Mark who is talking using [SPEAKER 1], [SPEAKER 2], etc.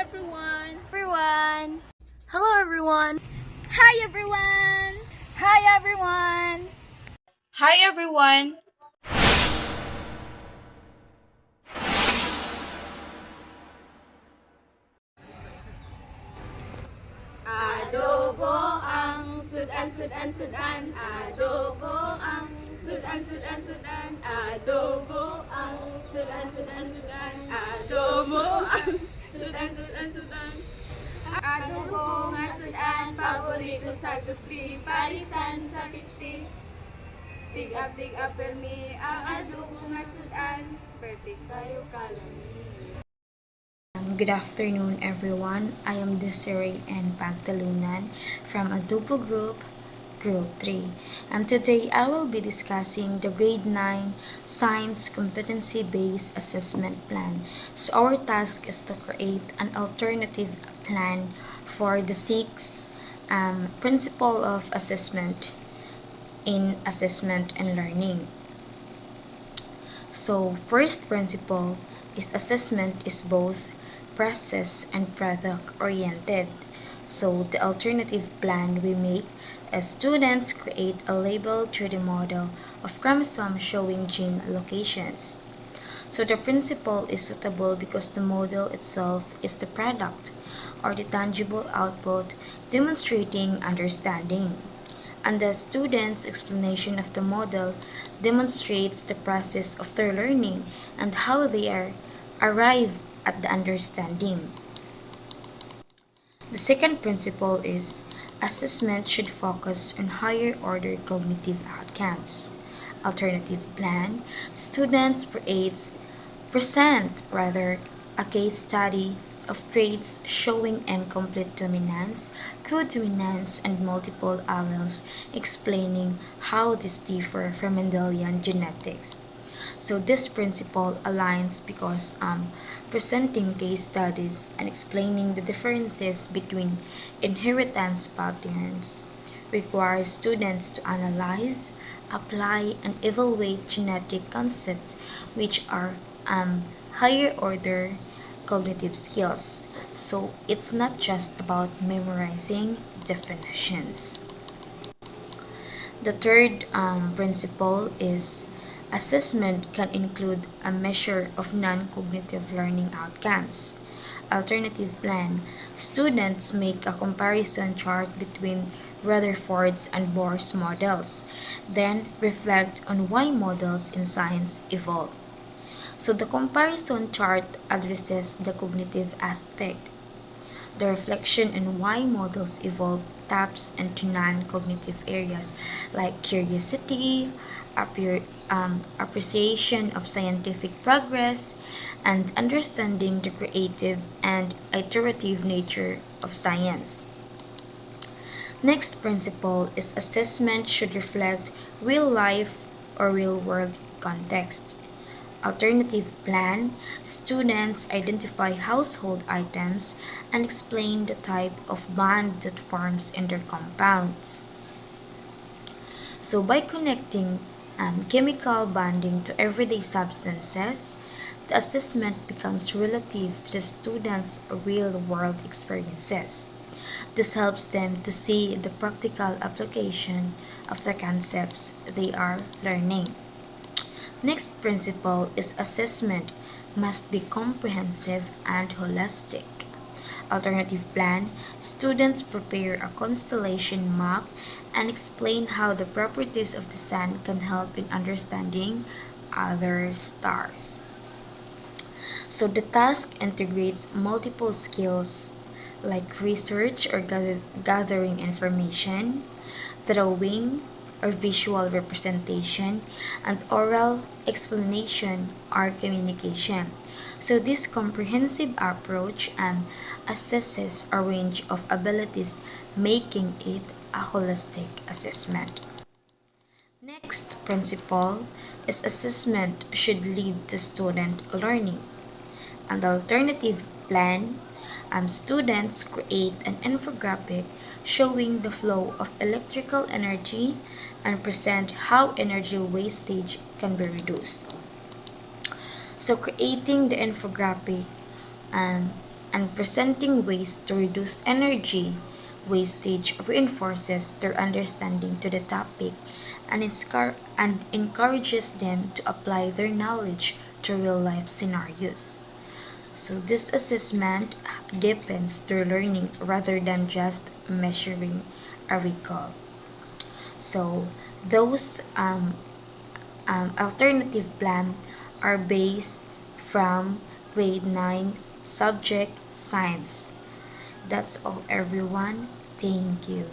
[SPEAKER 1] everyone!
[SPEAKER 2] Hello everyone!
[SPEAKER 1] Hi everyone!
[SPEAKER 2] Hi everyone!
[SPEAKER 3] Hi everyone!
[SPEAKER 1] Adobo ang sudan. Adobo ang sudan. Adobo ang sudan. Adobo ang sudan. Adobo nga sudan, paborito sa gabi, parisan sa pipsi. Dig up, me, ang adobo nga sudan, perfect kayo kalami.
[SPEAKER 4] Good afternoon, everyone. I am Desiree N. Pagtalunan from Adobo Group 3. And today I will be discussing the Grade 9 Science Competency-Based Assessment Plan. So our task is to create an alternative plan for the 6 principle of assessment in assessment and learning. So first principle is assessment is both process and product oriented. So the alternative plan we make as students create a label through the model of chromosome showing gene locations. So the principle is suitable because the model itself is the product or the tangible output demonstrating understanding. And the student's explanation of the model demonstrates the process of their learning and how they arrive at the understanding. The second principle is assessment should focus on higher order cognitive outcomes. Alternative plan, students present a case study of traits showing incomplete dominance, codominance, and multiple alleles, explaining how these differ from Mendelian genetics. So this principle aligns because presenting case studies and explaining the differences between inheritance patterns requires students to analyze, apply, and evaluate genetic concepts which are higher order cognitive skills. So it's not just about memorizing definitions. The third principle is assessment can include a measure of non-cognitive learning outcomes. Alternative plan, students make a comparison chart between Rutherford's and Bohr's models, then reflect on why models in science evolve. So the comparison chart addresses the cognitive aspect. The reflection on why models evolve taps into non-cognitive areas like curiosity, appreciation of scientific progress, and understanding the creative and iterative nature of science. Next principle is assessment should reflect real life or real world context. Alternative plan, students identify household items and explain the type of bond that forms in their compounds. So by connecting chemical bonding to everyday substances, the assessment becomes relative to the students' real-world experiences. This helps them to see the practical application of the concepts they are learning. Next principle is assessment must be comprehensive and holistic. Alternative plan, students prepare a constellation map and explain how the properties of the sun can help in understanding other stars. So the task integrates multiple skills like research or gathering information, drawing or visual representation, and oral explanation or communication. So this comprehensive approach assesses a range of abilities, making it a holistic assessment. Next principle is assessment should lead to student learning. And the alternative plan, students create an infographic showing the flow of electrical energy and present how energy wastage can be reduced. So creating the infographic and presenting ways to reduce energy wastage reinforces their understanding to the topic and encourages them to apply their knowledge to real life scenarios. So, this assessment deepens their learning rather than just measuring a recall. So, those alternative plan are based from grade 9 subject science. That's all, everyone. Thank you.